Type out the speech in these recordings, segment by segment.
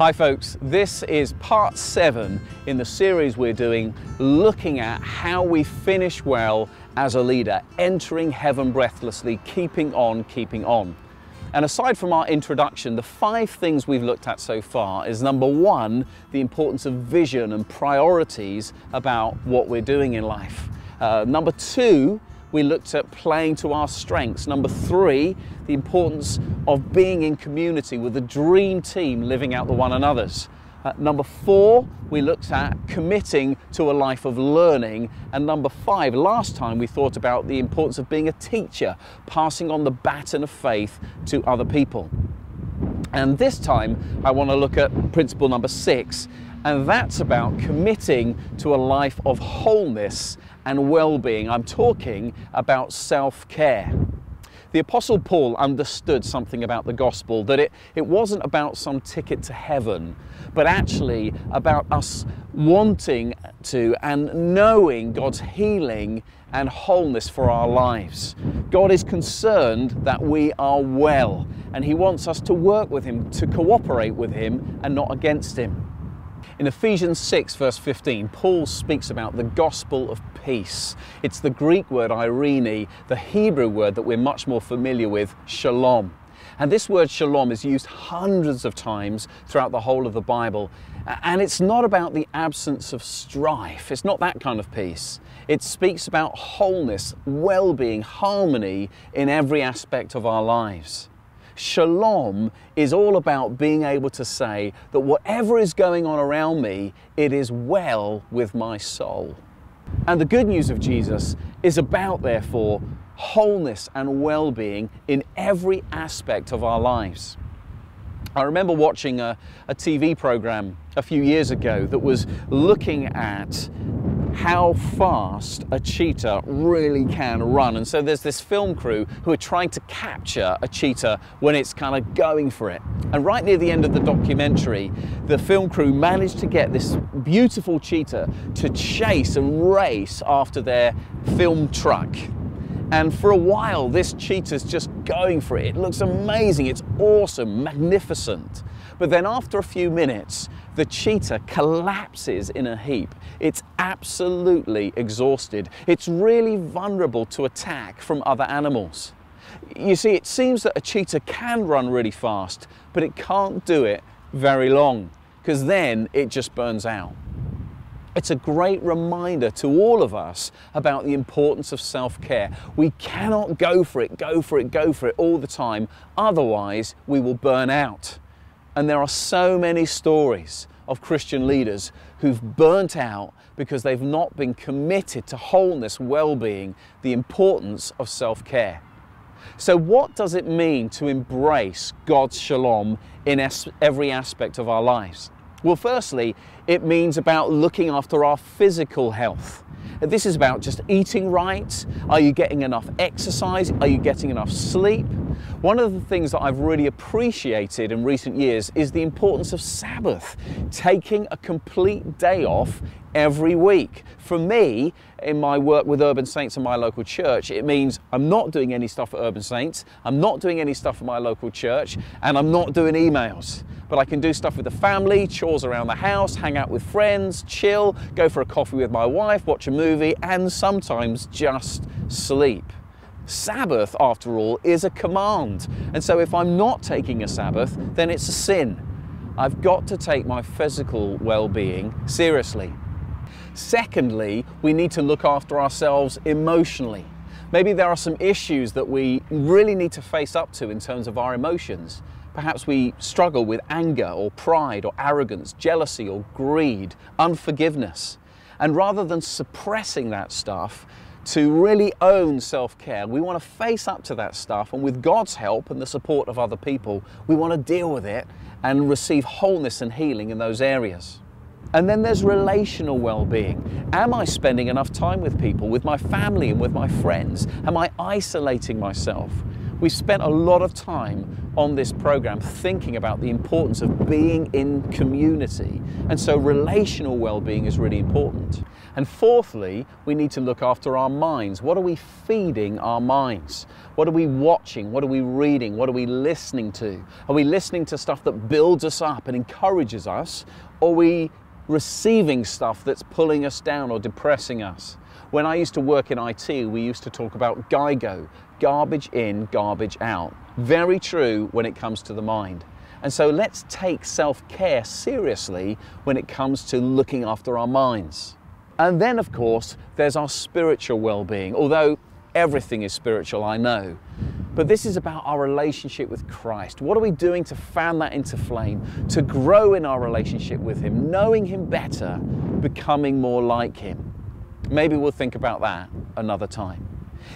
Hi folks, this is part 7 in the series we're doing looking at how we finish well as a leader, entering heaven breathlessly, keeping on, keeping on. And aside from our introduction, the 5 things we've looked at so far is number 1, the importance of vision and priorities about what we're doing in life. Number 2, we looked at playing to our strengths. Number 3, the importance of being in community with a dream team living out the one another's. Number 4, we looked at committing to a life of learning. And number 5, last time we thought about the importance of being a teacher, passing on the baton of faith to other people. And this time I want to look at principle number 6, and that's about committing to a life of wholeness and well-being. I'm talking about self-care. The Apostle Paul understood something about the gospel, that it wasn't about some ticket to heaven, but actually about us wanting to and knowing God's healing and wholeness for our lives. God is concerned that we are well, and He wants us to work with Him, to cooperate with Him and not against Him. In Ephesians 6 verse 15, Paul speaks about the gospel of peace. It's the Greek word eirene, the Hebrew word that we're much more familiar with, shalom. And this word shalom is used hundreds of times throughout the whole of the Bible. And it's not about the absence of strife. It's not that kind of peace. It speaks about wholeness, well-being, harmony in every aspect of our lives. Shalom is all about being able to say that whatever is going on around me, it is well with my soul. And the good news of Jesus is about, therefore, wholeness and well-being in every aspect of our lives. I remember watching a TV program a few years ago that was looking at how fast a cheetah really can run. And so there's this film crew who are trying to capture a cheetah when it's kind of going for it. And right near the end of the documentary, the film crew managed to get this beautiful cheetah to chase and race after their film truck. And for a while, this cheetah's just going for it. It looks amazing, it's awesome, magnificent. But then after a few minutes, the cheetah collapses in a heap. It's absolutely exhausted. It's really vulnerable to attack from other animals. You see, it seems that a cheetah can run really fast, but it can't do it very long, because then it just burns out. It's a great reminder to all of us about the importance of self-care. We cannot go for it, go for it, go for it all the time. Otherwise, we will burn out. And there are so many stories of Christian leaders who've burnt out because they've not been committed to wholeness, well-being, the importance of self-care. So what does it mean to embrace God's shalom in every aspect of our lives? Well, firstly, it means about looking after our physical health. This is about just eating right. Are you getting enough exercise? Are you getting enough sleep? One of the things that I've really appreciated in recent years is the importance of Sabbath, taking a complete day off every week. For me, in my work with Urban Saints and my local church, it means I'm not doing any stuff at Urban Saints, I'm not doing any stuff at my local church, and I'm not doing emails. But I can do stuff with the family, chores around the house, hang out with friends, chill, go for a coffee with my wife, watch a movie, and sometimes just sleep. Sabbath, after all, is a command. And so if I'm not taking a Sabbath, then it's a sin. I've got to take my physical well-being seriously. Secondly, we need to look after ourselves emotionally. Maybe there are some issues that we really need to face up to in terms of our emotions. Perhaps we struggle with anger or pride or arrogance, jealousy or greed, unforgiveness. And rather than suppressing that stuff, to really own self-care, we want to face up to that stuff, and with God's help and the support of other people, we want to deal with it and receive wholeness and healing in those areas. And then there's relational well-being. Am I spending enough time with people, with my family and with my friends? Am I isolating myself? We've spent a lot of time on this program thinking about the importance of being in community. And so relational well-being is really important. And fourthly, we need to look after our minds. What are we feeding our minds? What are we watching? What are we reading? What are we listening to? Are we listening to stuff that builds us up and encourages us? Or are we receiving stuff that's pulling us down or depressing us? When I used to work in IT, we used to talk about GIGO, garbage in, garbage out. Very true when it comes to the mind. And so let's take self-care seriously when it comes to looking after our minds. And then, of course, there's our spiritual well-being, although everything is spiritual, I know. But this is about our relationship with Christ. What are we doing to fan that into flame, to grow in our relationship with Him, knowing Him better, becoming more like Him? Maybe we'll think about that another time.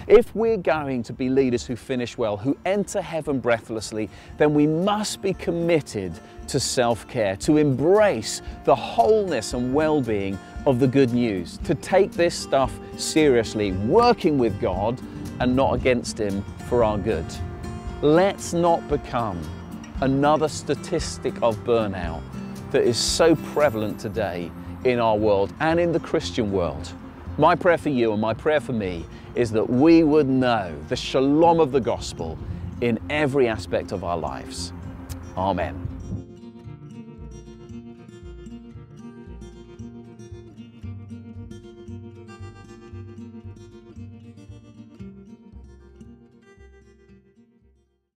If we're going to be leaders who finish well, who enter heaven breathlessly, then we must be committed to self-care, to embrace the wholeness and well-being of the good news, to take this stuff seriously, working with God and not against Him for our good. Let's not become another statistic of burnout that is so prevalent today in our world and in the Christian world. My prayer for you and my prayer for me is that we would know the shalom of the gospel in every aspect of our lives. Amen.